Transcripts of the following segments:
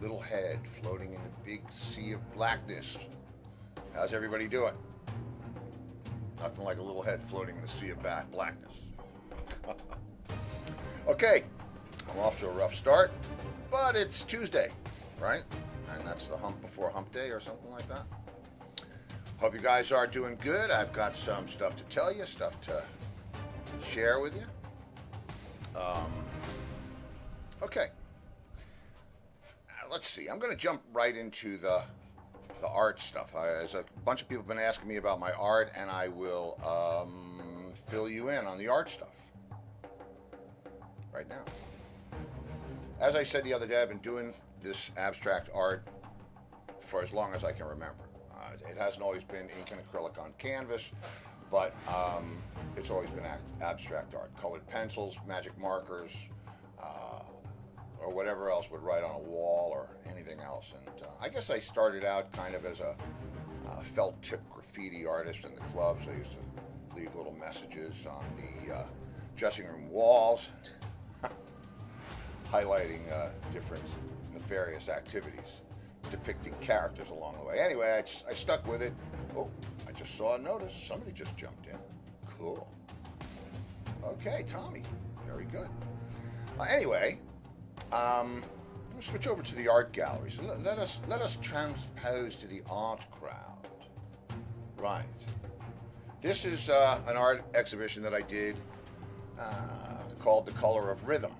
little head floating in a big sea of blackness. How's everybody doing? Nothing like a little head floating in a sea of blackness. Okay, I'm off to a rough start, but it's Tuesday, right? And that's the hump before hump day or something like that. Hope you guys are doing good. I've got some stuff to tell you, stuff to share with you. Okay. Let's see. I'm going to jump right into the art stuff. As a bunch of people have been asking me about my art, and I will fill you in on the art stuff right now. As I said the other day, I've been doing this abstract art for as long as I can remember. It hasn't always been ink and acrylic on canvas, but it's always been abstract art. Colored pencils, magic markers, or whatever else would write on a wall or anything else. And I guess I started out kind of as a felt tip graffiti artist in the clubs. I used to leave little messages on the dressing room walls, highlighting different nefarious activities, depicting characters along the way. Anyway, I stuck with it. Oh, I just saw a notice. Somebody just jumped in. Cool. Okay, Tommy. Very good. Anyway, I'm gonna switch over to the art gallery. So let us transpose to the art crowd. Right. This is an art exhibition that I did called The Color of Rhythm.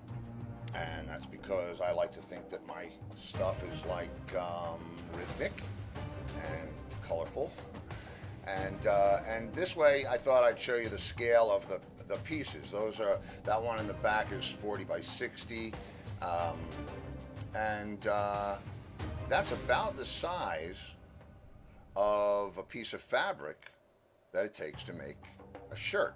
And that's because I like to think that my stuff is like rhythmic and colorful. And this way, I thought I'd show you the scale of the pieces. That one in the back is 40 by 60, and that's about the size of a piece of fabric that it takes to make a shirt.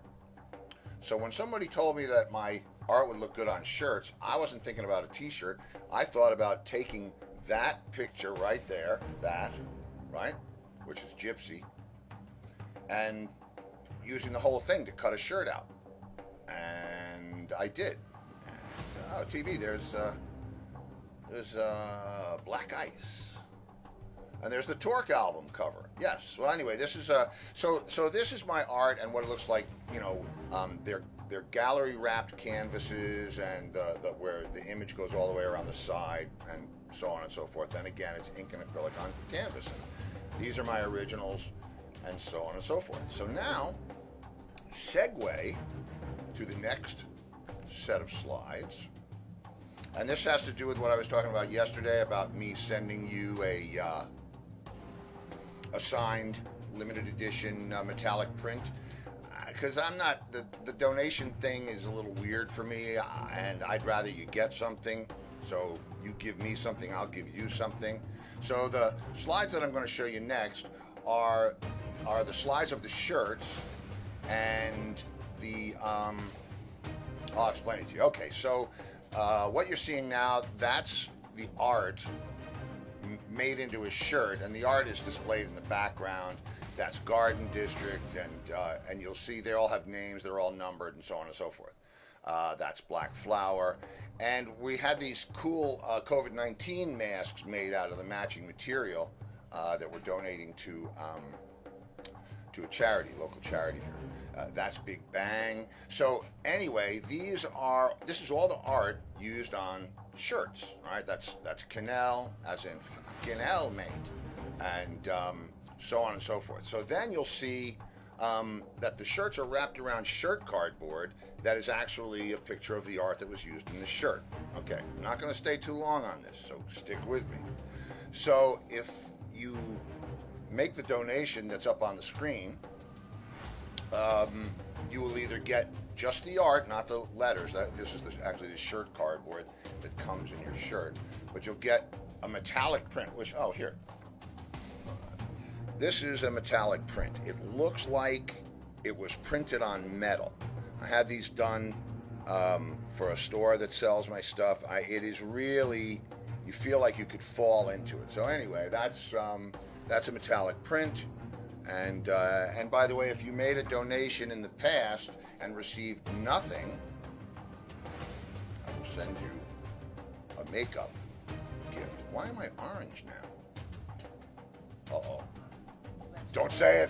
So when somebody told me that my art would look good on shirts, I wasn't thinking about a t-shirt. I thought about taking that picture right there, which is Gypsy, and using the whole thing to cut a shirt out. And I did. And, TV, there's Black Ice. And there's the Torque album cover. Yes. Well, anyway, this is so this is my art and what it looks like. You know, they're gallery wrapped canvases, and where the image goes all the way around the side, and so on and so forth. Then again, it's ink and acrylic on canvas. And these are my originals, and so on and so forth. So now, segue to the next set of slides. And this has to do with what I was talking about yesterday about me sending you a signed limited edition metallic print. Because I'm not, the donation thing is a little weird for me, and I'd rather you get something. So you give me something, I'll give you something. So the slides that I'm going to show you next are the slides of the shirts, and I'll explain it to you. Okay, so what you're seeing now, that's the art made into a shirt, and the art is displayed in the background. That's Garden District, and you'll see they all have names, they're all numbered, and so on and so forth. That's Black Flower. And we had these cool COVID-19 masks made out of the matching material that we're donating to a charity, local charity here. That's Big Bang. So anyway, this is all the art used on shirts, right? That's Canal, as in Canal mate, and so on and so forth. So then you'll see that the shirts are wrapped around shirt cardboard that is actually a picture of the art that was used in the shirt. Okay, I'm not going to stay too long on this, so stick with me. So if you make the donation that's up on the screen, you will either get just the art, not the letters. This is actually the shirt cardboard that comes in your shirt, but you'll get a metallic print, which, here. This is a metallic print. It looks like it was printed on metal. I had these done for a store that sells my stuff. It is really, you feel like you could fall into it. So anyway, that's a metallic print. And by the way, if you made a donation in the past and received nothing, I will send you a makeup gift. Why am I orange now? Uh-oh. Don't say it.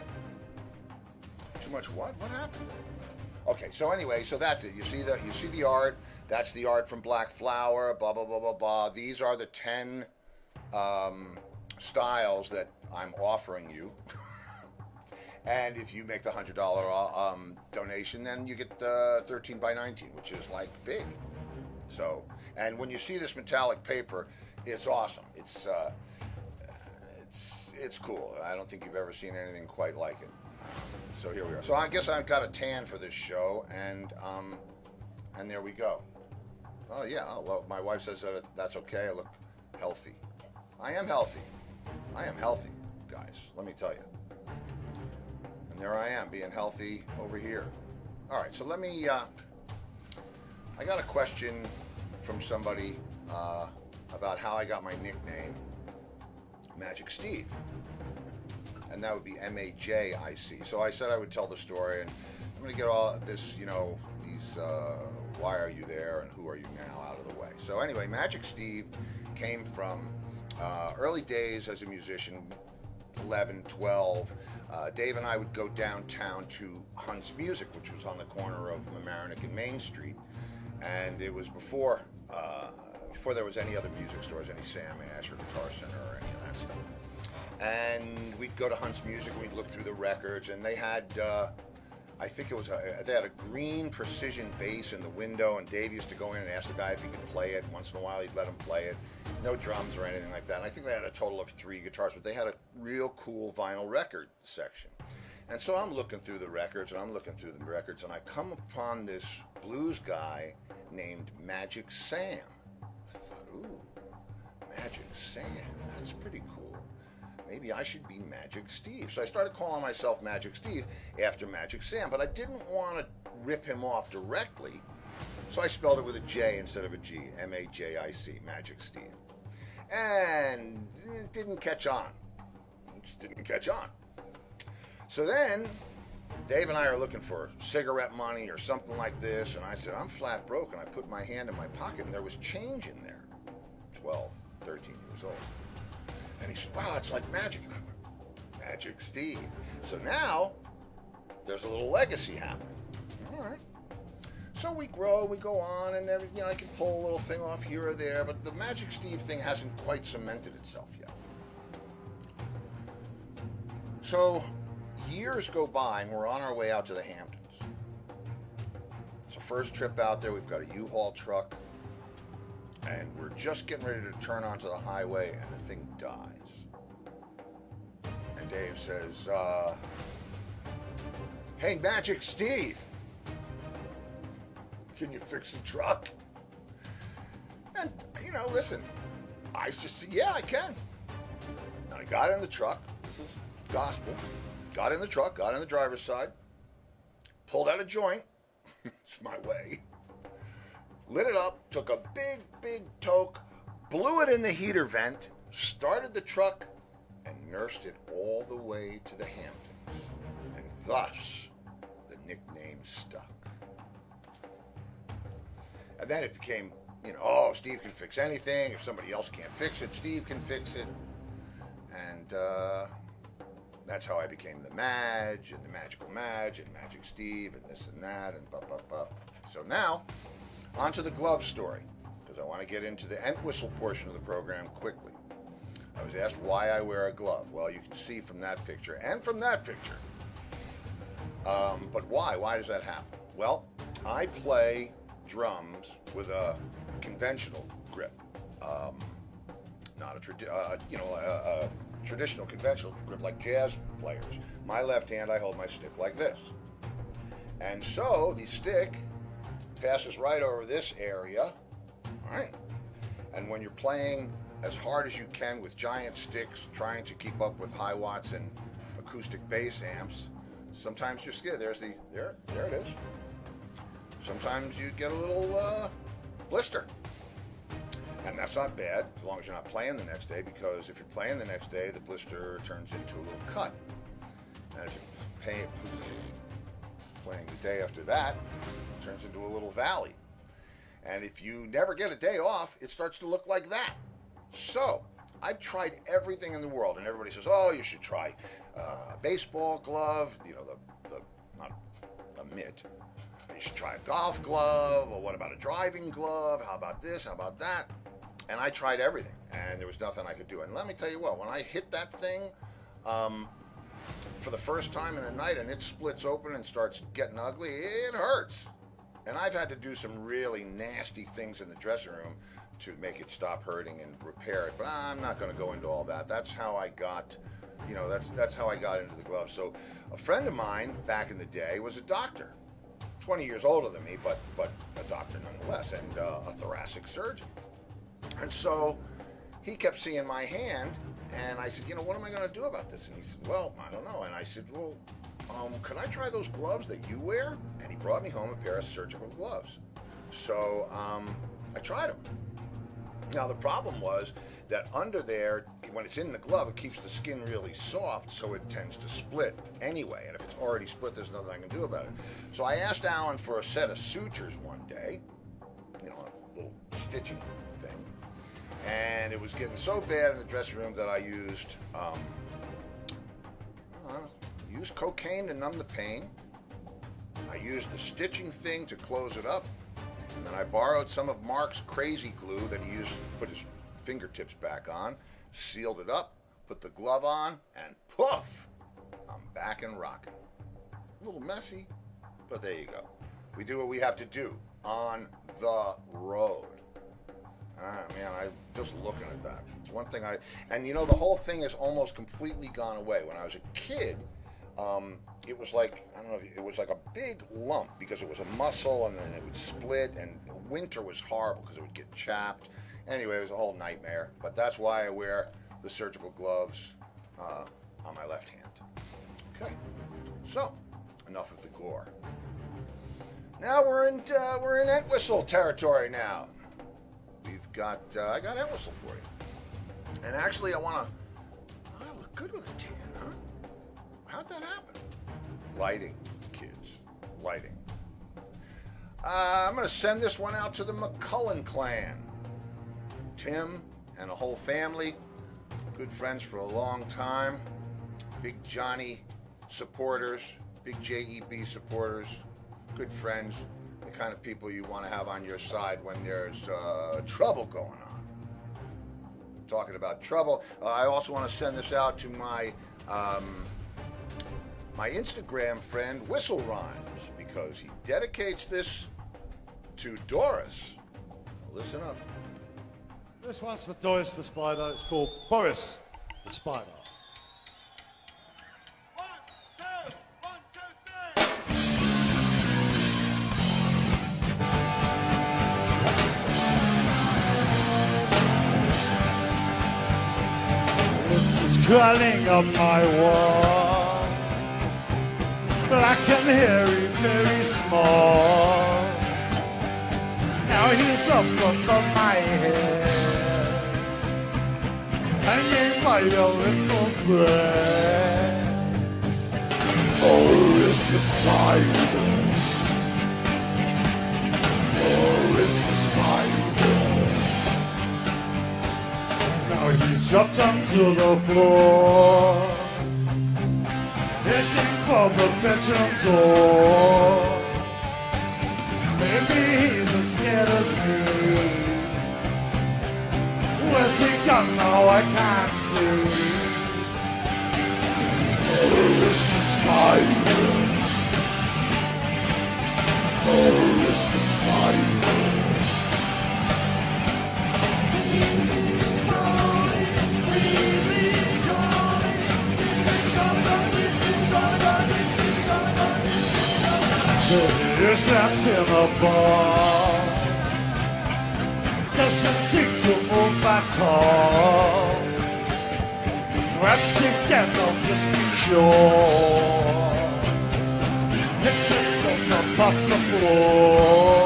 Too much what? What happened? Okay, so anyway, so that's it. You see the art. That's the art from Black Flower, blah, blah, blah, blah, blah. These are the 10 styles that I'm offering you. And if you make the $100 donation, then you get 13 by 19, which is like big. So, and when you see this metallic paper, it's awesome. It's cool. I don't think you've ever seen anything quite like it. So here we are. So I guess I've got a tan for this show, and there we go. Oh yeah. Well, my wife says that that's okay. I look healthy. I am healthy. I am healthy, guys. Let me tell you. And there I am, being healthy over here. All right. So let me. I got a question from somebody about how I got my nickname, Magic Steve. And that would be M-A-J-I-C. So I said I would tell the story, and I'm going to get all this, these, why are you there and who are you now out of the way. So anyway, Magic Steve came from early days as a musician, 11, 12. Dave and I would go downtown to Hunt's Music, which was on the corner of Mamaroneck and Main Street. And it was before there was any other music stores, any Sam Ash or Guitar Center or any of that stuff. And we'd go to Hunt's Music and we'd look through the records, and they had, I think it was, they had a green precision bass in the window, and Dave used to go in and ask the guy if he could play it. Once in a while he'd let him play it. No drums or anything like that. And I think they had a total of 3 guitars, but they had a real cool vinyl record section. And so I'm looking through the records, and and I come upon this blues guy named Magic Sam. I thought, ooh, Magic Sam, that's pretty cool. Maybe I should be Magic Steve. So I started calling myself Magic Steve after Magic Sam, but I didn't want to rip him off directly, so I spelled it with a J instead of a G, M-A-J-I-C, Magic Steve. And it didn't catch on. It just didn't catch on. So then, Dave and I are looking for cigarette money or something like this, and I said, I'm flat broke, and I put my hand in my pocket, and there was change in there. 12, 13 years old. And he said, wow, it's like magic. And I went, Magic Steve. So now, there's a little legacy happening. All right. So we grow, we go on, and I can pull a little thing off here or there, but the Magic Steve thing hasn't quite cemented itself yet. So years go by, and we're on our way out to the Hamptons. It's our first trip out there. We've got a U-Haul truck, and we're just getting ready to turn onto the highway, and the thing dies. And Dave says, hey, Magic Steve, can you fix the truck? And, listen, I just said, yeah, I can. And I got in the truck. This is gospel. Got in the truck, got in the driver's side, pulled out a joint. It's my way. Lit it up, took a big, big toke, blew it in the heater vent, started the truck, and nursed it all the way to the Hamptons. And thus, the nickname stuck. And then it became, Steve can fix anything. If somebody else can't fix it, Steve can fix it. And that's how I became the Madge, and the Magical Madge, and Magic Steve, and this and that, and blah. So now, on to the glove story, because I want to get into the end whistle portion of the program quickly. I was asked why I wear a glove. Well, you can see from that picture and from that picture. But why? Why does that happen? Well, I play drums with a conventional grip, not a traditional conventional grip like jazz players. My left hand, I hold my stick like this, and so the stick passes right over this area, all right? And when you're playing as hard as you can with giant sticks, trying to keep up with high watts and acoustic bass amps, sometimes you're scared. There it is. Sometimes you get a little blister. And that's not bad, as long as you're not playing the next day, because if you're playing the next day, the blister turns into a little cut. And if you're playing the day after that, it turns into a little valley. And if you never get a day off, it starts to look like that. So, I've tried everything in the world, and everybody says, "Oh, you should try a baseball glove. You know, the not a mitt. You should try a golf glove. Or what about a driving glove? How about this? How about that?" And I tried everything, and there was nothing I could do. And let me tell you what, when I hit that thing for the first time in a night, and it splits open and starts getting ugly, it hurts. And I've had to do some really nasty things in the dressing room to make it stop hurting and repair it. But I'm not going to go into all that. That's how I got, that's how I got into the gloves. So a friend of mine back in the day was a doctor, 20 years older than me, but a doctor nonetheless, and a thoracic surgeon. And so he kept seeing my hand, and I said, what am I going to do about this? And he said, well, I don't know. And I said, well, can I try those gloves that you wear? And he brought me home a pair of surgical gloves. So I tried them. Now, the problem was that under there, when it's in the glove, it keeps the skin really soft, so it tends to split anyway. And if it's already split, there's nothing I can do about it. So I asked Alan for a set of sutures one day, a little stitching thing. And it was getting so bad in the dressing room that I used cocaine to numb the pain. I used the stitching thing to close it up. And then I borrowed some of Mark's crazy glue that he used to put his fingertips back on, sealed it up, put the glove on, and poof! I'm back and rocking. A little messy, but there you go. We do what we have to do on the road. Man, I just looking at that. It's one thing and the whole thing has almost completely gone away. When I was a kid, it was like, I don't know, it was like a big lump because it was a muscle, and then it would split, and winter was horrible because it would get chapped. Anyway, it was a whole nightmare, but that's why I wear the surgical gloves on my left hand. Okay, so enough of the gore. Now we're in Entwistle territory now. We've got, I got Entwistle for you. And actually I look good with a tan, huh? How'd that happen? Lighting, kids, lighting. I'm going to send this one out to the McCullen clan. Tim and a whole family, good friends for a long time, big Johnny supporters, big JEB supporters, good friends, the kind of people you want to have on your side when there's trouble going on. Talking about trouble, I also want to send this out to my my Instagram friend Whistle Rhymes, because he dedicates this to Doris. Listen up. This one's for Doris the Spider. It's called Boris the Spider. 1, 2, 1, 2, 3. It's crawling up my wall. Black and hairy, very small. Now he's up under my head, hanging by a little thread. Boris the Spider. Boris the Spider. Now he's dropped onto the floor, heading for the bedroom door. Maybe he's as scared as me. Where's he gone now? I can't see. Boris the Spider. Boris the Spider. You're trapped in a bar, doesn't seem to move at all. Wrapped together, just be sure. It's just up off the floor.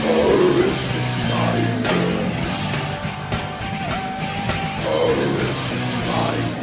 Boris the Spider. Boris the Spider.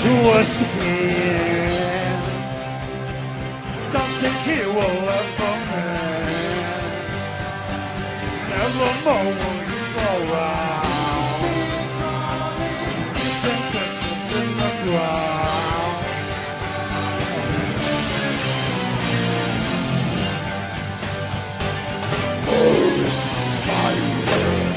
to us again. Don't think he will ever mend. Nevermore will you go round. You think that it's in the ground. Oh, this is my world.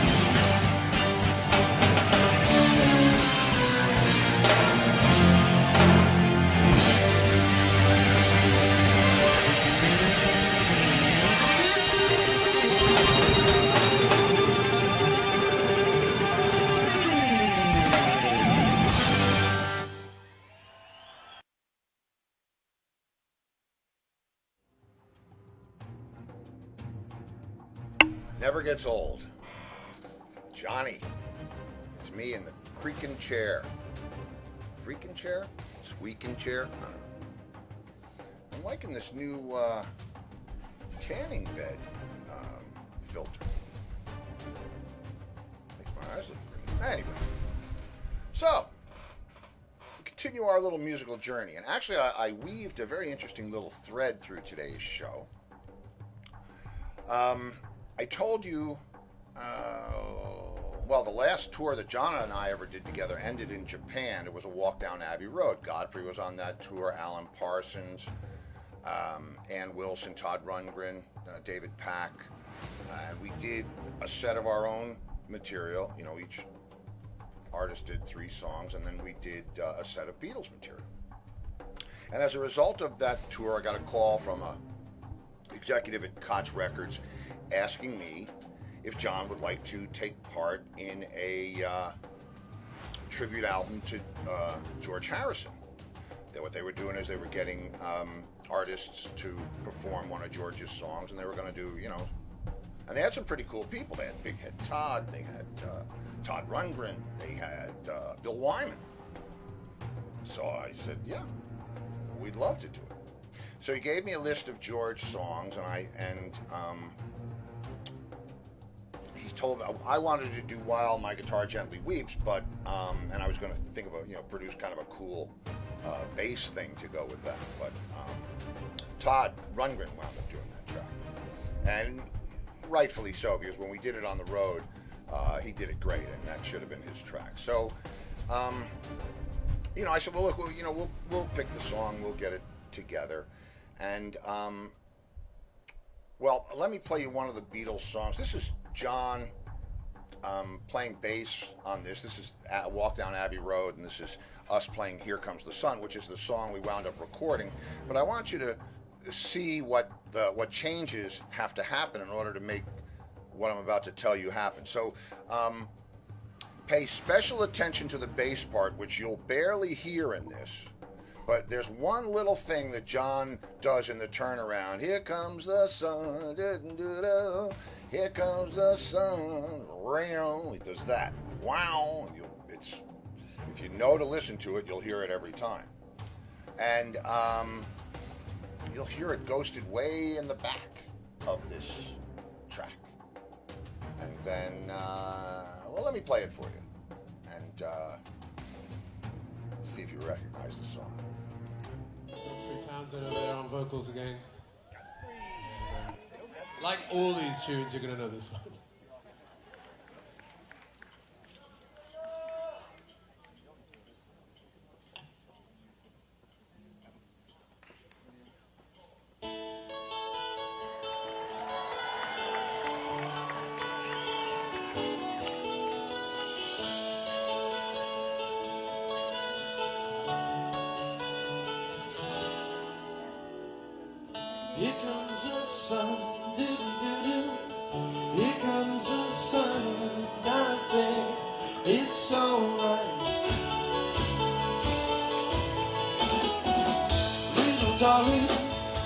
Never gets old. Johnny. It's me in the creaking chair. Freaking chair? Squeaking chair? I don't know. I'm liking this new tanning bed filter. Makes my eyes look green. Anyway. So, we continue our little musical journey. And actually, I weaved a very interesting little thread through today's show. I told you, well, the last tour that John and I ever did together ended in Japan. It was a walk down Abbey Road. Godfrey was on that tour, Alan Parsons, Ann Wilson, Todd Rundgren, David Pack. And we did a set of our own material. You know, each artist did 3 songs, and then we did a set of Beatles material. And as a result of that tour, I got a call from a executive at Koch Records asking me if John would like to take part in a tribute album to George Harrison. What they were doing is they were getting artists to perform one of George's songs, and they were going to do, you know, and they had some pretty cool people. They had Big Head Todd, they had Todd Rundgren, they had Bill Wyman. So I said, yeah, we'd love to do it. So he gave me a list of George songs, and he told me I wanted to do While My Guitar Gently Weeps, but and I was going to think of produce kind of a cool bass thing to go with that. But Todd Rundgren wound up doing that track, and rightfully so, because when we did it on the road, he did it great, and that should have been his track. So, you know, I said, well, look, we'll pick the song, we'll get it together. And, well, let me play you one of the Beatles songs. This is John playing bass on this. This is Walk Down Abbey Road, and this is us playing Here Comes the Sun, which is the song we wound up recording. But I want you to see what changes have to happen in order to make what I'm about to tell you happen. So, pay special attention to the bass part, which you'll barely hear in this. But there's one little thing that John does in the turnaround. Here comes the sun. Here comes the sun. He does that. Wow. If you know to listen to it, you'll hear it every time. And you'll hear it ghosted way in the back of this track. And then, well, let me play it for you. And see if you recognize the song. Townsend over there on vocals again. Like all these tunes, you're going to know this one. Here comes the sun, doo-doo-doo-doo. Here comes the sun, and I say it's alright. Little darling,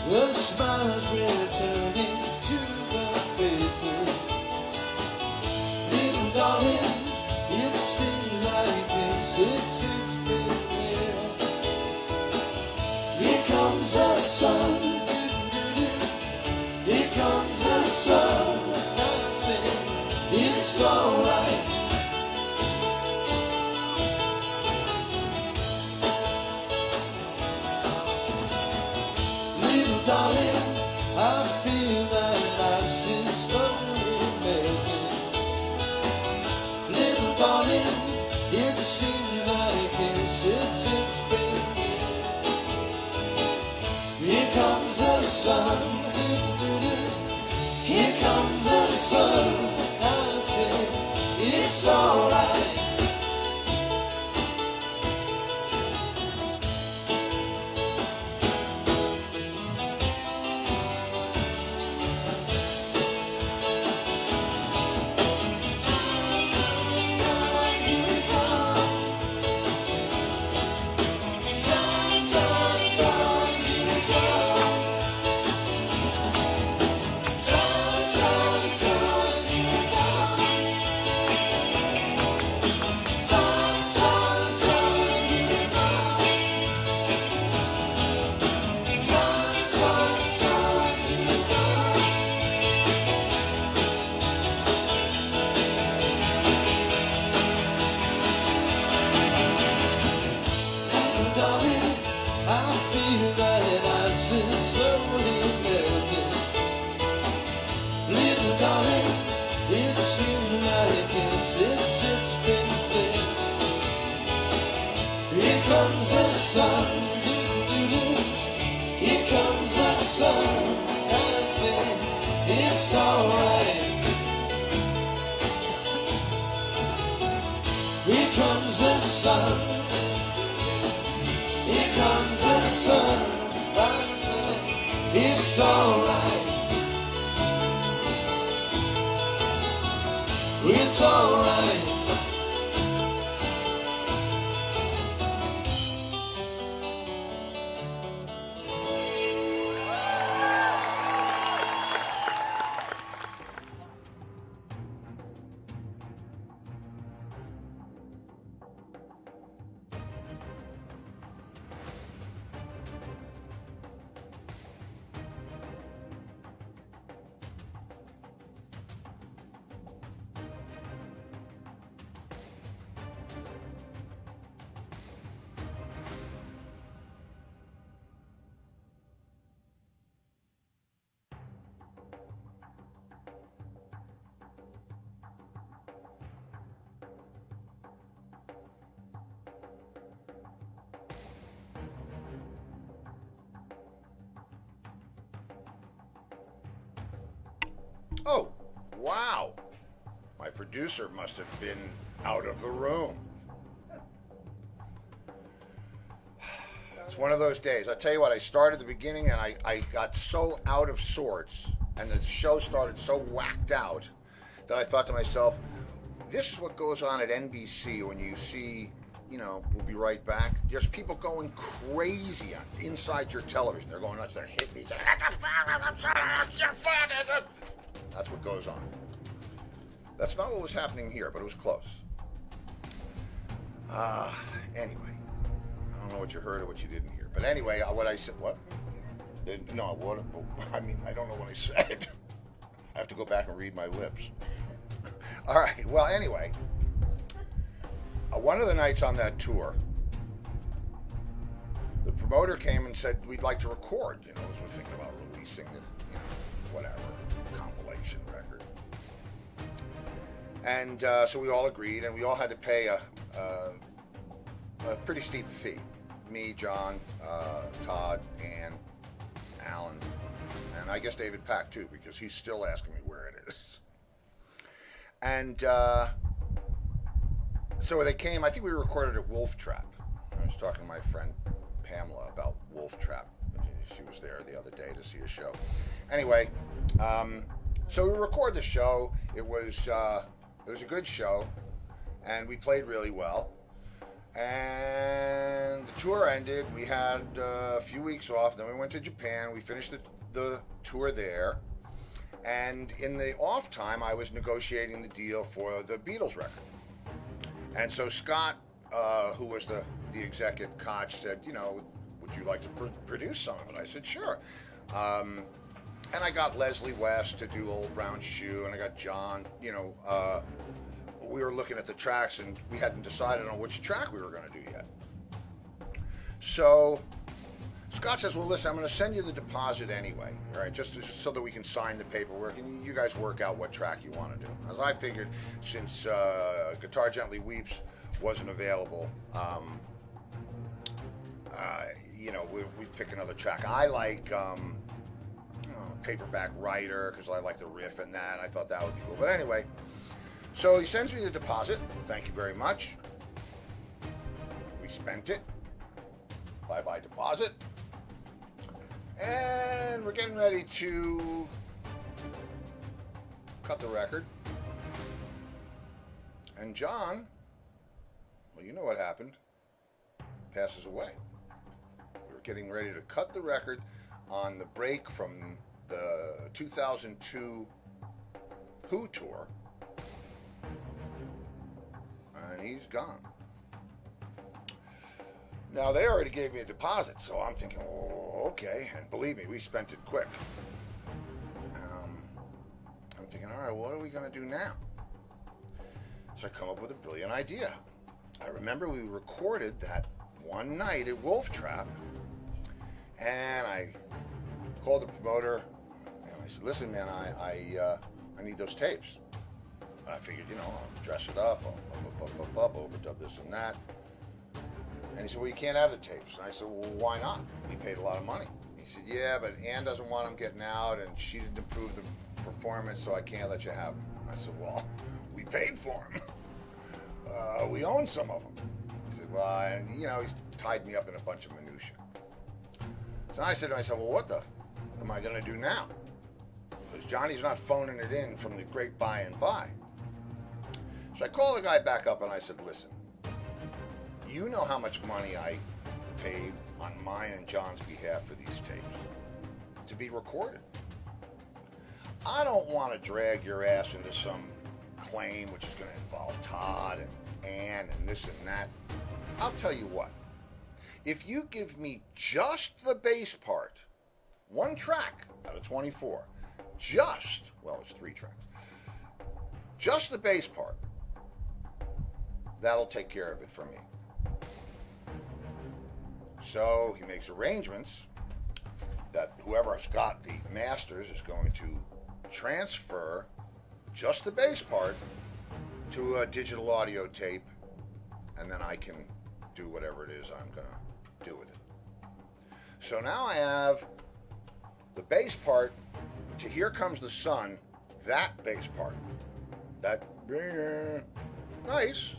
the smile's returning to the faces. Little darling, it seems like it's been here. Here comes the sun. Here comes the sun, and I say it's alright. sun. Here comes the sun. I say it's alright. It's alright. It's alright. Oh, wow. My producer must have been out of the room. It's one of those days. I tell you what, I started at the beginning and I got so out of sorts and the show started so whacked out that I thought to myself, this is what goes on at NBC when you see, you know, we'll be right back. There's people going crazy inside your television. They're going nuts. They're hitting each other. That's what goes on. That's not what was happening here, but it was close. Anyway, I don't know what you heard or what you didn't hear. But anyway, what I said, what? No, what? I mean, I don't know what I said. I have to go back and read my lips. All right, well, anyway, one of the nights on that tour, the promoter came and said, we'd like to record, you know, as we're thinking about releasing the, you know, whatever, compilation record. And so we all agreed, and we all had to pay a pretty steep fee. Me, John, Todd, Ann, Alan, and I guess David Pack too, because he's still asking me where it is. And so they came, I think we recorded at Wolf Trap. I was talking to my friend Pamela about Wolf Trap. She was there the other day to see a show. Anyway, so we recorded the show. It was a good show, and we played really well. And the tour ended. We had a few weeks off. Then we went to Japan. We finished the tour there. And in the off time, I was negotiating the deal for the Beatles record. And so Scott, who was the exec at Koch, said, you know, would you like to produce some of it? I said, sure. And I got Leslie West to do Old Brown Shoe, and I got John, you know, we were looking at the tracks, and we hadn't decided on which track we were going to do yet. So Scott says, well, listen, I'm going to send you the deposit anyway, all right, just so that we can sign the paperwork, and you guys work out what track you want to do. As I figured, since Guitar Gently Weeps wasn't available, you know, we'd pick another track. I like paperback writer because I like the riff and that. I thought that would be cool. But anyway, so he sends me the deposit. Thank you very much. We spent it. Bye-bye deposit. And we're getting ready to cut the record. And John, well, you know what happened, passes away. We were getting ready to cut the record on the break from the 2002 Who tour, and he's gone. Now, they already gave me a deposit, so I'm thinking, oh, okay. And believe me, we spent it quick. I'm thinking, all right, what are we going to do now? So I come up with a brilliant idea. I remember we recorded that one night at Wolf Trap, and I called the promoter, and I said, listen, man, I need those tapes. I figured, I'll dress it up, I'll overdub this and that. And he said, well, you can't have the tapes. And I said, well, why not? We paid a lot of money. He said, yeah, but Ann doesn't want them getting out, and she didn't improve the performance, so I can't let you have them. I said, well, we paid for them. We own some of them. He said, well, he's tied me up in a bunch of minutia. So I said to myself, well, what am I going to do now? Because Johnny's not phoning it in from the great by and by. So I called the guy back up and I said, listen, you know how much money I paid on mine and John's behalf for these tapes to be recorded. I don't want to drag your ass into some claim which is going to involve Todd and Ann and this and that. I'll tell you what. If you give me just the bass part, one track out of 24, it's 3 tracks, just the bass part, that'll take care of it for me. So he makes arrangements that whoever's got the masters is going to transfer just the bass part to a digital audio tape, and then I can do whatever it is I'm going to do with it. So now I have the bass part to Here Comes the Sun, that bass part. That, nice,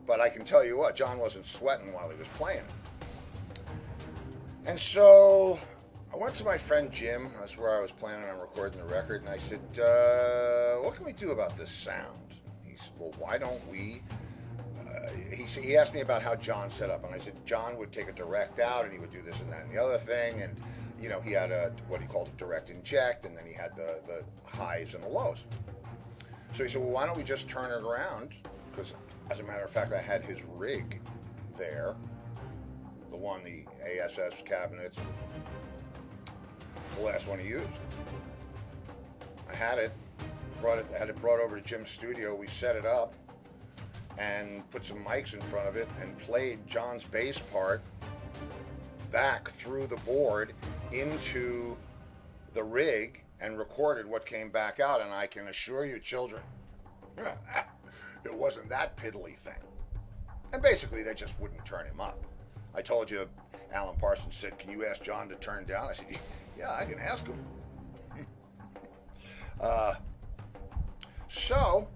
but I can tell you what, John wasn't sweating while he was playing it. And so I went to my friend Jim, that's where I was planning on recording the record, and I said, what can we do about this sound? He said, well, why don't we, he asked me about how John set up, and I said John would take a direct out, and he would do this and that and the other thing, and he had what he called a direct inject, and then he had the highs and the lows. So he said, well, why don't we just turn it around, because as a matter of fact, I had his rig there, the ASS cabinets, the last one he used. I had it brought over to Jim's studio. We set it up and put some mics in front of it and played John's bass part back through the board into the rig and recorded what came back out. And I can assure you, children, it wasn't that piddly thing. And basically, they just wouldn't turn him up. I told you, Alan Parsons said, can you ask John to turn down? I said, yeah, I can ask him. So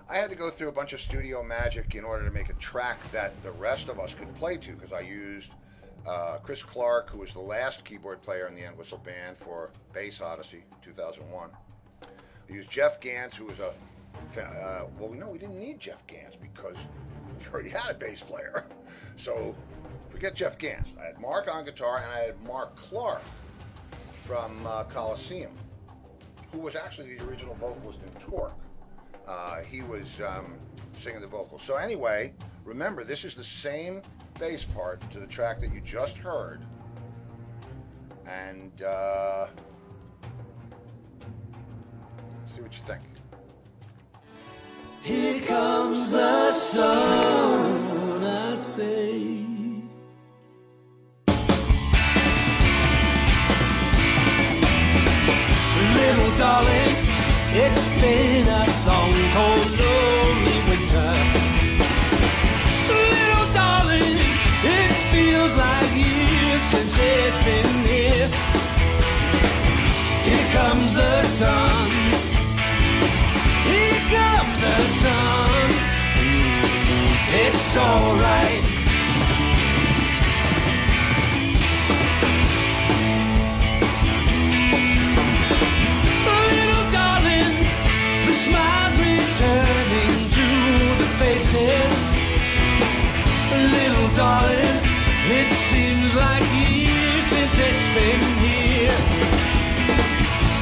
I had to go through a bunch of studio magic in order to make a track that the rest of us could play to, because I used Chris Clark, who was the last keyboard player in the Entwistle Band for Bass Odyssey 2001. I used Jeff Gantz, who was we didn't need Jeff Gantz because we already had a bass player. So forget Jeff Gantz. I had Mark on guitar, and I had Mark Clark from Coliseum, who was actually the original vocalist in Torque. He was singing the vocals. So anyway, remember, this is the same bass part to the track that you just heard. And let's see what you think. Here comes the sun, I say. Little darling, it's been a long, cold, lonely winter. Little darling, it feels like years since it's been here. Little darling, it seems like years since it's been here.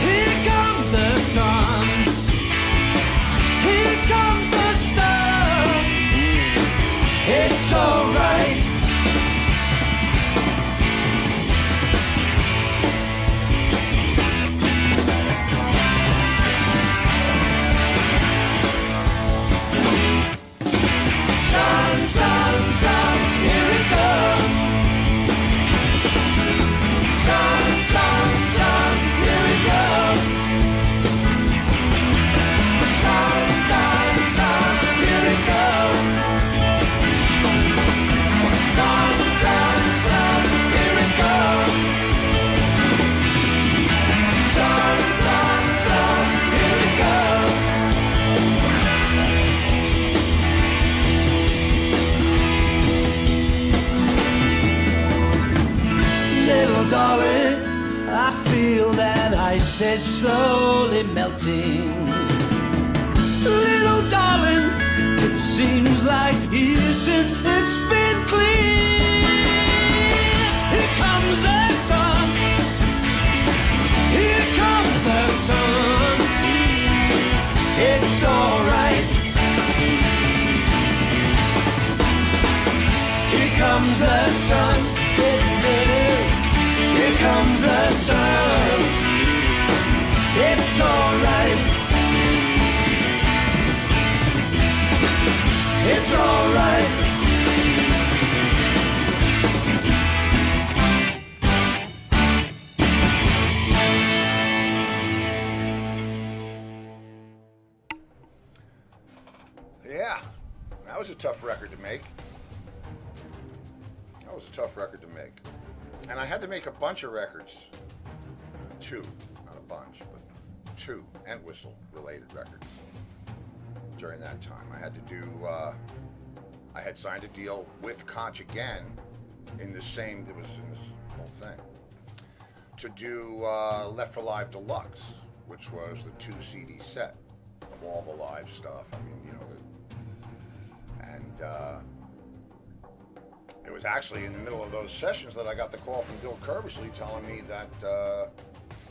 Here comes the sun. Here comes the sun. It's alright. Sun, sun, sun, here it comes. Sun, sun, sun, here it comes. Sun, sun, sun, here it comes. Sun, sun, sun, here it comes. Sun, sun, sun, here it comes. Little darling, I feel that ice is slowly melting. Little darling, it seems like years since it's been clear. Here comes the sun. Here comes the sun. It's alright. Here comes the sun. Here comes the sun. It's alright. It's alright. Yeah, that was a tough record to make. That was a tough record to make. And I had to make a bunch of records. Two, not a bunch, but two Entwistle related records during that time. I had to do, I had signed a deal with Conch again in the same, it was in this whole thing, to do Left for Live Deluxe, which was the 2 CD set of all the live stuff. I mean, you know, it was actually in the middle of those sessions that I got the call from Bill Curbishley telling me that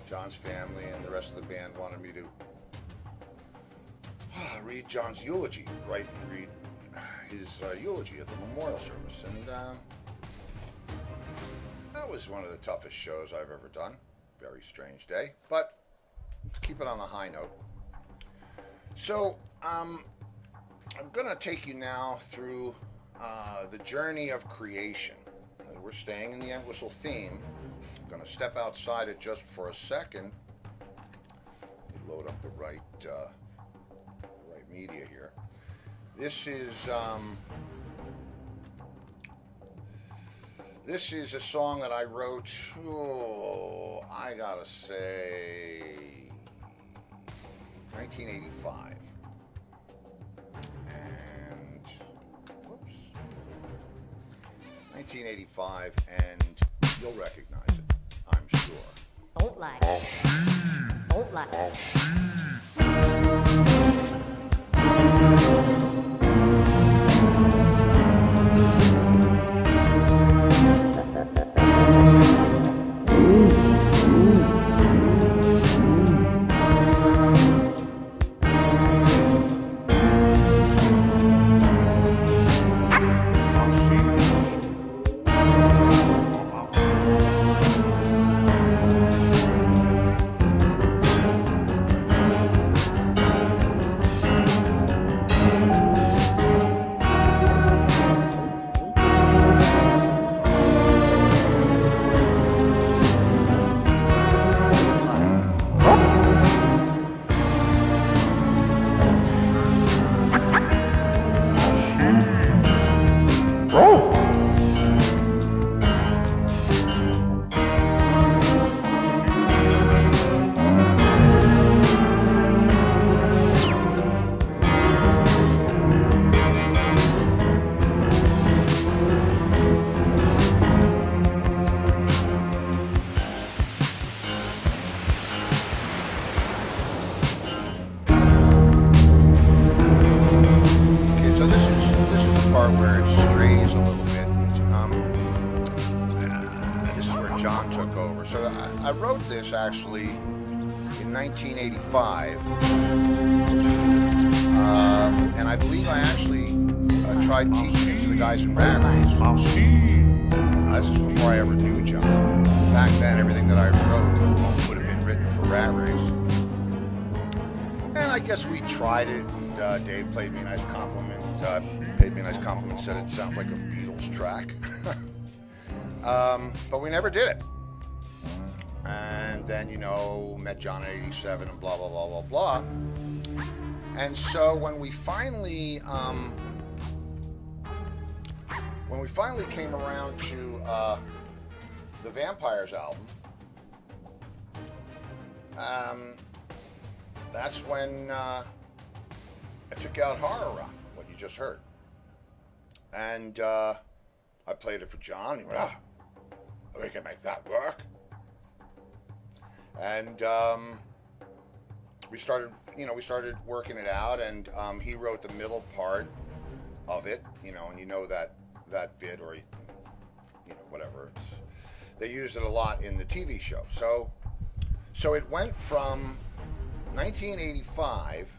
John's family and the rest of the band wanted me to read John's eulogy, read his eulogy at the memorial service. And that was one of the toughest shows I've ever done. Very strange day, but let's keep it on the high note. So, I'm going to take you now through the journey of creation. We're staying in the Entwistle theme. I'm going to step outside it just for a second. Load up the right media here. This is a song that I wrote, I gotta say, 1985. And, whoops, 1985, and you'll recognize it, I'm sure. Don't lie. Don't lie. I wrote this actually in 1985, and I believe I actually tried teaching it to the guys in Reruns. This is before I ever knew John. Back then, everything that I wrote would have been written for Rat Race. And I guess we tried it. Dave paid me a nice compliment. Said it sounds like a Beatles track. But we never did it. And then, met John in '87 and blah, blah, blah, blah, blah. And so when we finally came around to the Vampires album, that's when I took out Horror Rock, what you just heard. And I played it for John. He went, we can make that work. And we started working it out, and he wrote the middle part of it, and that bit, or whatever. They used it a lot in the TV show. So it went from 1985.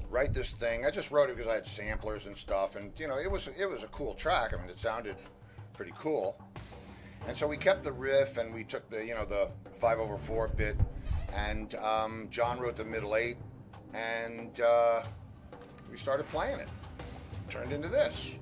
Write this thing. I just wrote it because I had samplers and stuff, and it was a cool track. I mean, it sounded pretty cool. And so we kept the riff, and we took the 5/4 bit, and John wrote the middle 8, and we started playing it. Turned into this.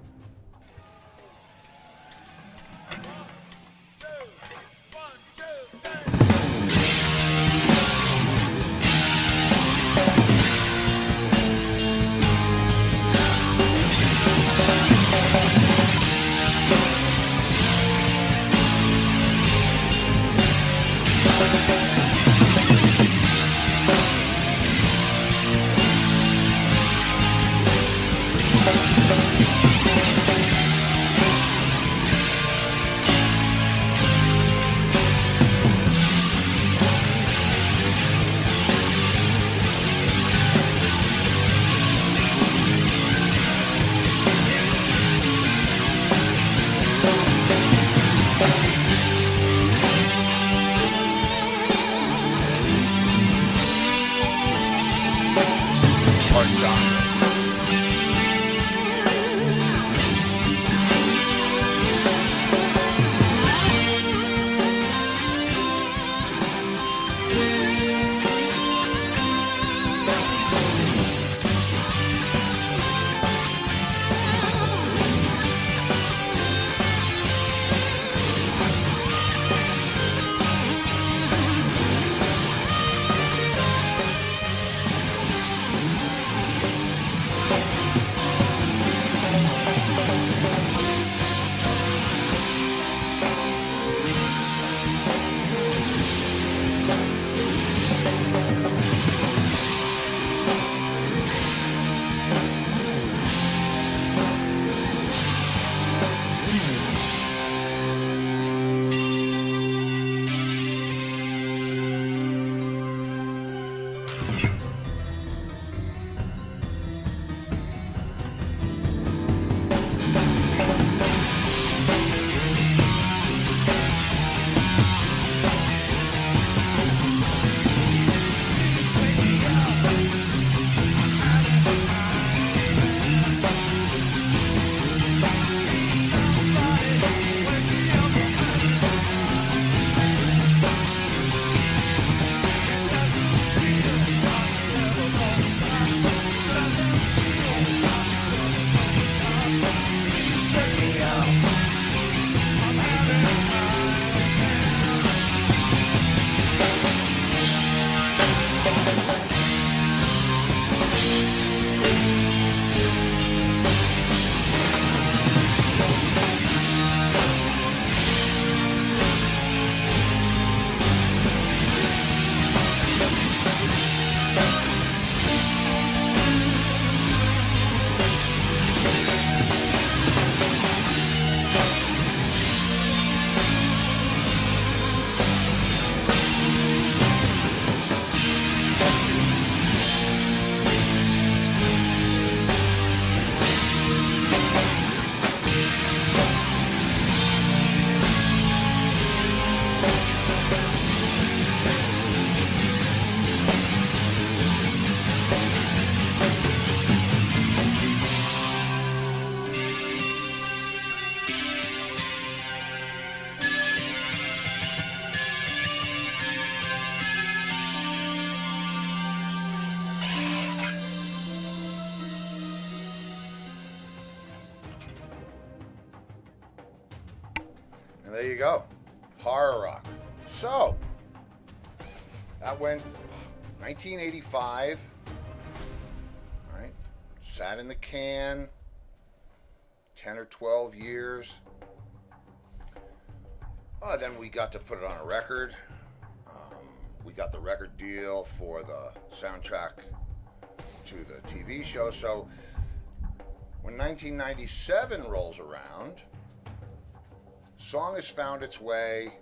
There you go. Horror rock. So, that went 1985. Right? Sat in the can 10 or 12 years. Then we got to put it on a record. We got the record deal for the soundtrack to the TV show. So when 1997 rolls around, song has found its way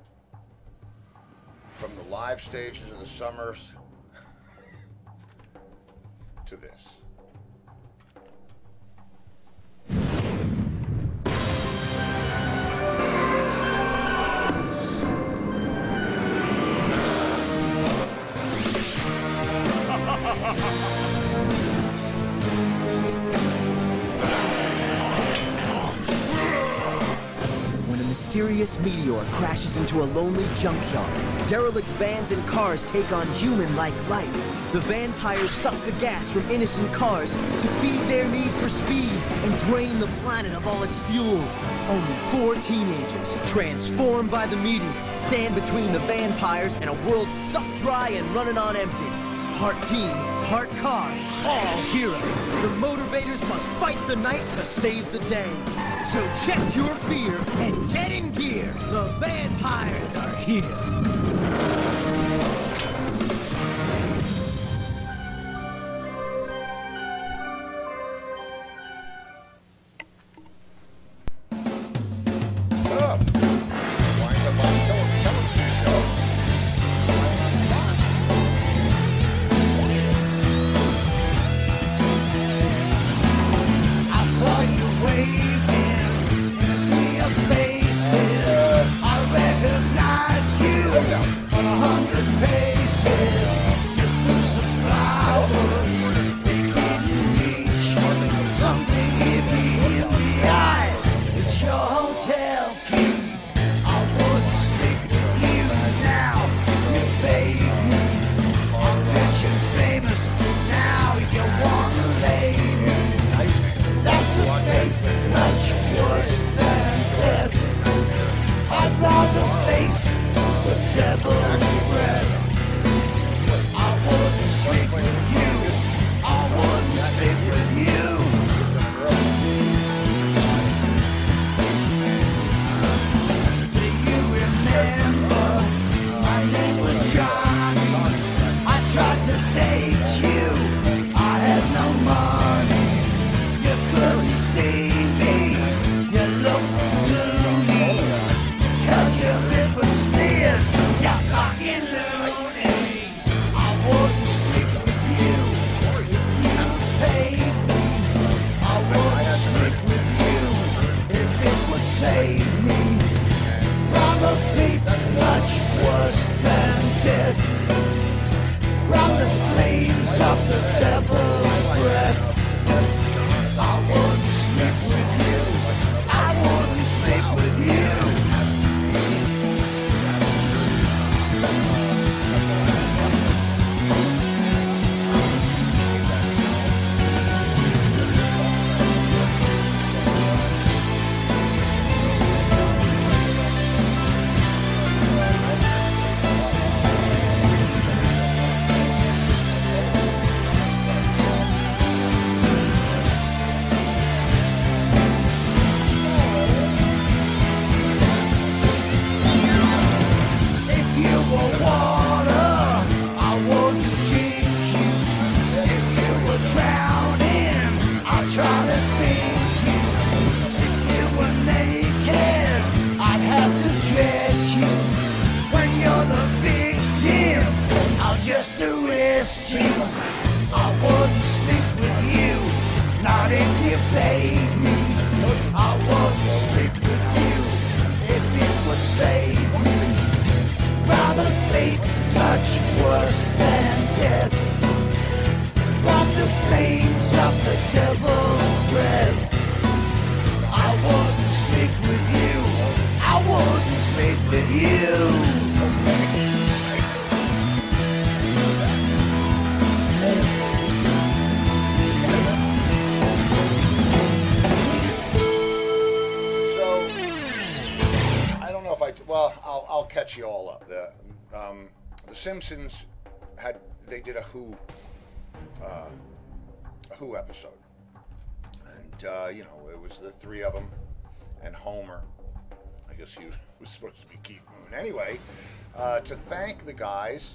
from the live stages of the summers to this. When a mysterious meteor crashes into a lonely junkyard, derelict vans and cars take on human-like life. The vampires suck the gas from innocent cars to feed their need for speed and drain the planet of all its fuel. Only 4 teenagers, transformed by the meteor, stand between the vampires and a world sucked dry and running on empty. Heart team, heart car, all hero. The motivators must fight the night to save the day. So check your fear and get in gear. The vampires are here. Up. Winds up on television show. I saw you waving in a sea of faces. I recognize you on 100 pages. catch you all up. The Simpsons they did a Who episode, and you know, it was the three of them and Homer. I guess he was supposed to be Keith Moon. Anyway, to thank the guys.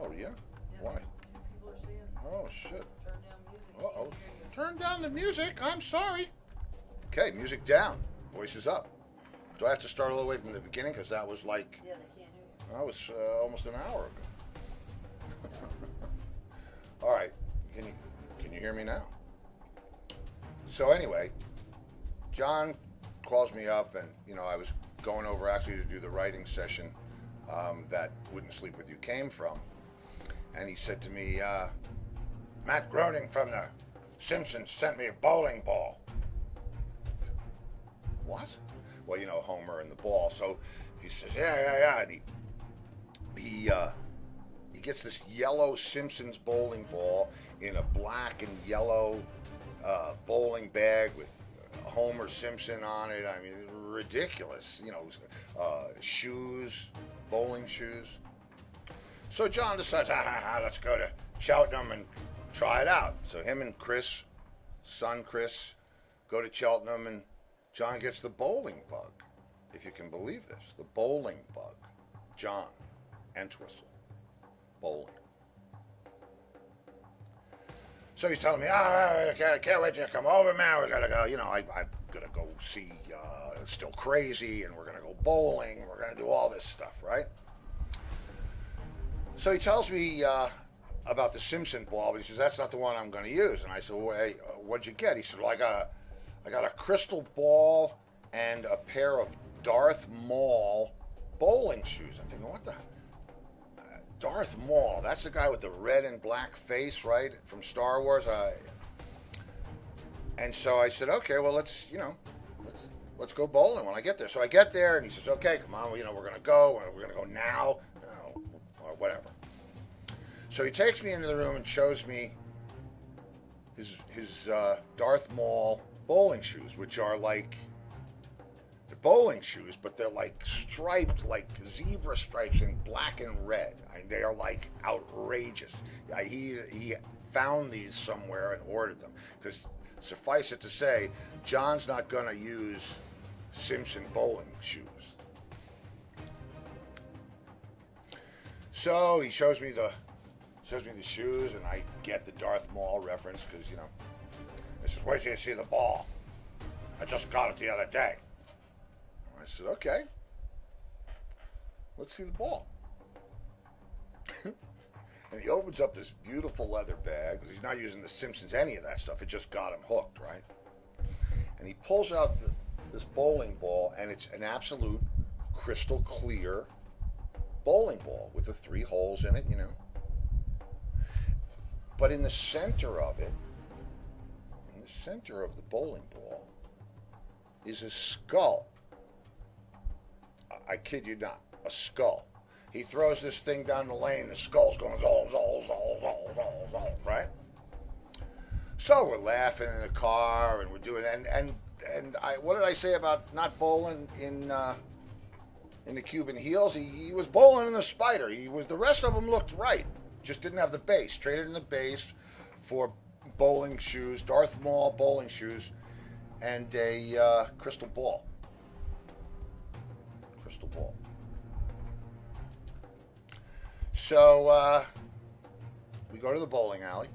Oh yeah, why? Oh shit. Uh-oh. Turn down the music. I'm sorry. Okay, music down. Voices up. Do I have to start all the way from the beginning? Because that was like... Yeah, they can't hear you. That was almost an hour ago. All right. Can you hear me now? So anyway, John calls me up, and you know, I was going over actually to do the writing session that Wouldn't Sleep With You came from, and he said to me, Matt Groening from the Simpsons sent me a bowling ball. What? Well, you know, Homer and the ball. So he says, yeah, and he gets this yellow Simpsons bowling ball in a black and yellow bowling bag with Homer Simpson on it. I mean, ridiculous. You know, shoes, bowling shoes. So John decides, let's go to Cheltenham and try it out. So him and Chris, son Chris, go to Cheltenham, and John gets the bowling bug. If you can believe this, the bowling bug. John Entwistle. Bowling. So he's telling me, I can't wait till you come over, man. We're gonna go, you know, I'm gonna go see Still Crazy, and we're gonna go bowling. We're gonna do all this stuff, right? So he tells me about the Simpson ball, but he says that's not the one I'm going to use. And I said, well, hey, what'd you get? He said, well, I got a crystal ball and a pair of Darth Maul bowling shoes. I'm thinking, what the? Darth Maul, that's the guy with the red and black face, right, from Star Wars. And so I said, okay, well, let's go bowling when I get there. So I get there, and he says, okay, come on, you know, we're going to go. We're going to go now. No, or whatever. So he takes me into the room and shows me his Darth Maul bowling shoes, which are like, they're bowling shoes, but they're like striped, like zebra stripes in black and red. I mean, they are like outrageous. He found these somewhere and ordered them, because suffice it to say, John's not going to use Simpson bowling shoes. So he shows me the shoes, and I get the Darth Maul reference, because, you know, this is wait till you see the ball. I just got it the other day. I said, okay, let's see the ball. And he opens up this beautiful leather bag, because he's not using the Simpsons, any of that stuff. It just got him hooked, right? And he pulls out this bowling ball, and it's an absolute crystal clear bowling ball with the 3 holes in it, you know. But in the center of it, in the center of the bowling ball, is a skull. I kid you not, a skull. He throws this thing down the lane, the skull's going zol, zol, zol, zol, zol, zol, right? So we're laughing in the car, and we're doing that, and what did I say about not bowling in the Cuban Heels? He was bowling in the Spider. The rest of them looked right. Just didn't have the base. Traded in the base for bowling shoes, Darth Maul bowling shoes, and a crystal ball. Crystal ball. So we go to the bowling alley,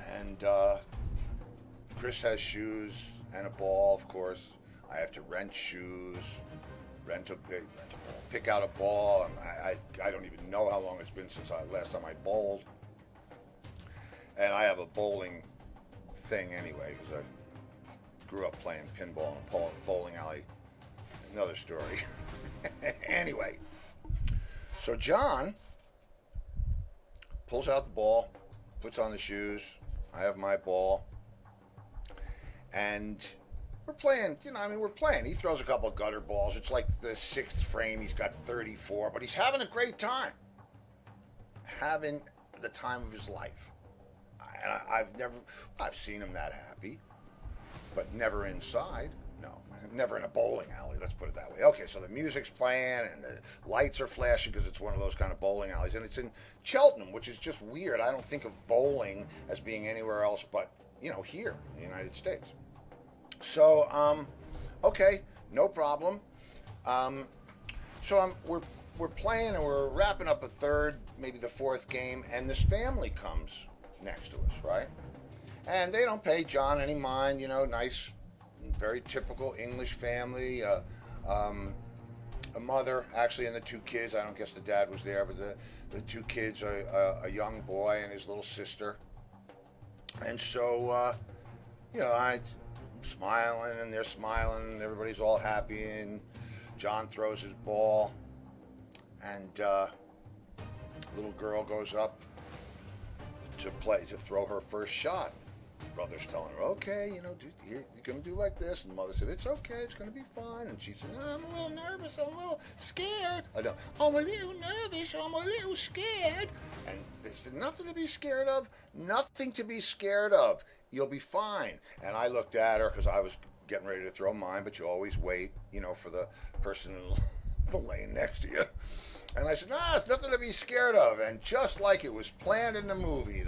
and Chris has shoes and a ball, of course. I have to rent shoes, rent a ball, pick out a ball. And I don't even know how long it's been since last time I bowled. And I have a bowling thing anyway, because I grew up playing pinball in a bowling alley. Another story. Anyway, so John pulls out the ball, puts on the shoes. I have my ball. And we're playing, we're playing. He throws a couple of gutter balls. It's like the 6th frame. He's got 34, but he's having a great time. Having the time of his life. And I've seen him that happy. but never inside. No, never in a bowling alley. Let's put it that way. Okay, so the music's playing and the lights are flashing because it's one of those kind of bowling alleys, and it's in Cheltenham, which is just weird. I don't think of bowling as being anywhere else but here in the United States. So okay, no problem. So we're playing and we're wrapping up a third, maybe the fourth game, and this family comes next to us, right? And they don't pay John any mind, nice, very typical English family. A mother, actually, and the two kids. I don't guess the dad was there, but the two kids, a young boy and his little sister. And so, I'm smiling and they're smiling and everybody's all happy, and John throws his ball, and little girl goes up to throw her first shot. Brother's telling her, okay, you're going to do like this. And the mother said, it's okay, it's going to be fine. And she said, no, I'm a little nervous, I'm a little scared. I'm a little nervous, I'm a little scared. And they said, nothing to be scared of, nothing to be scared of. You'll be fine. And I looked at her because I was getting ready to throw mine, but you always wait, for the person in the lane next to you. And I said, it's nothing to be scared of. And just like it was planned in the movie,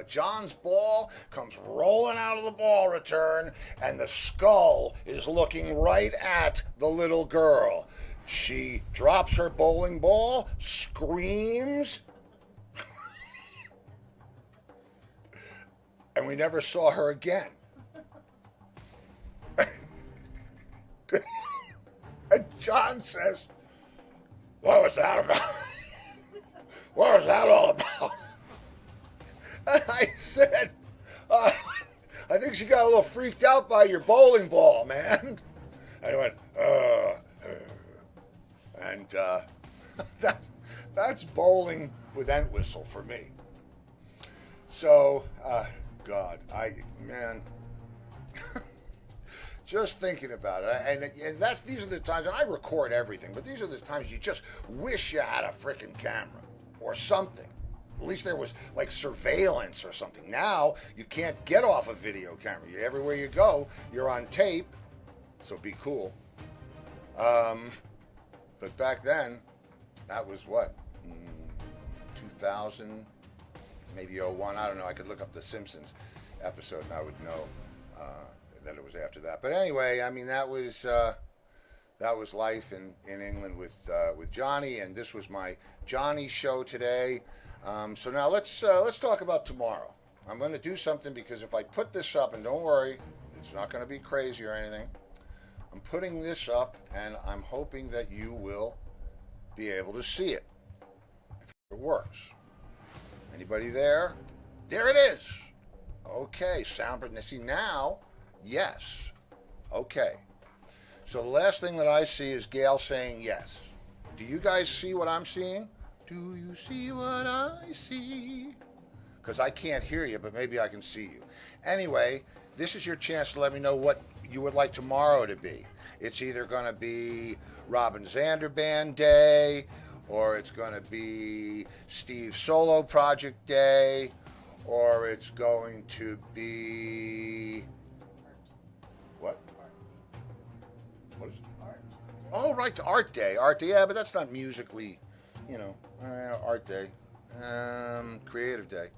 John's ball comes rolling out of the ball return, and the skull is looking right at the little girl. She drops her bowling ball, screams, and we never saw her again. And John says, what was that about? What was that all about? And I said, I think she got a little freaked out by your bowling ball, man. And he went, and that's bowling with Entwistle for me. So, God, man. Just thinking about it, and these are the times, and I record everything, but these are the times you just wish you had a frickin' camera or something. At least there was like surveillance or something. Now you can't get off a video camera. Everywhere you go, you're on tape, so be cool. But back then, that was what, 2000, maybe 01. I don't know. I could look up the Simpsons episode and I would know that it was after that. But anyway, I mean, that was life in England with Johnny, and this was my Johnny show today. So now let's talk about tomorrow. I'm going to do something, because if I put this up, and don't worry, it's not going to be crazy or anything. I'm putting this up, and I'm hoping that you will be able to see it if it works. Anybody there? There it is. Okay, sound. See now. Yes. Okay. So the last thing that I see is Gail saying yes. Do you guys see what I'm seeing? Do you see what I see? Because I can't hear you, but maybe I can see you. Anyway, this is your chance to let me know what you would like tomorrow to be. It's either going to be Robin Zander Band Day, or it's going to be Steve's Solo Project Day, or it's going to be... What? What is it? Art. Oh, right, the Art Day. Art Day, yeah, but that's not musically, Art Day. Creative Day.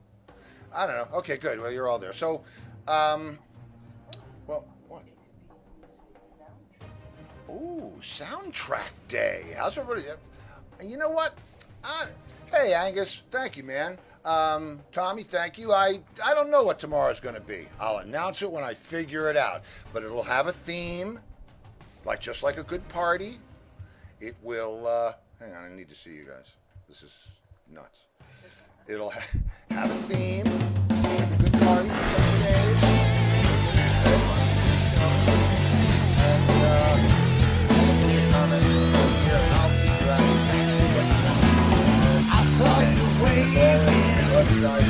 I don't know. Okay, good. Well, you're all there. So, well, what? Ooh, Soundtrack Day. How's everybody? You know what? Hey, Angus, thank you, man. Tommy, thank you. I don't know what tomorrow's going to be. I'll announce it when I figure it out. But it'll have a theme, just like a good party. It will, hang on, I need to see you guys. This is nuts. It'll have a theme, like a good party. I saw you waving,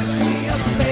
see your face.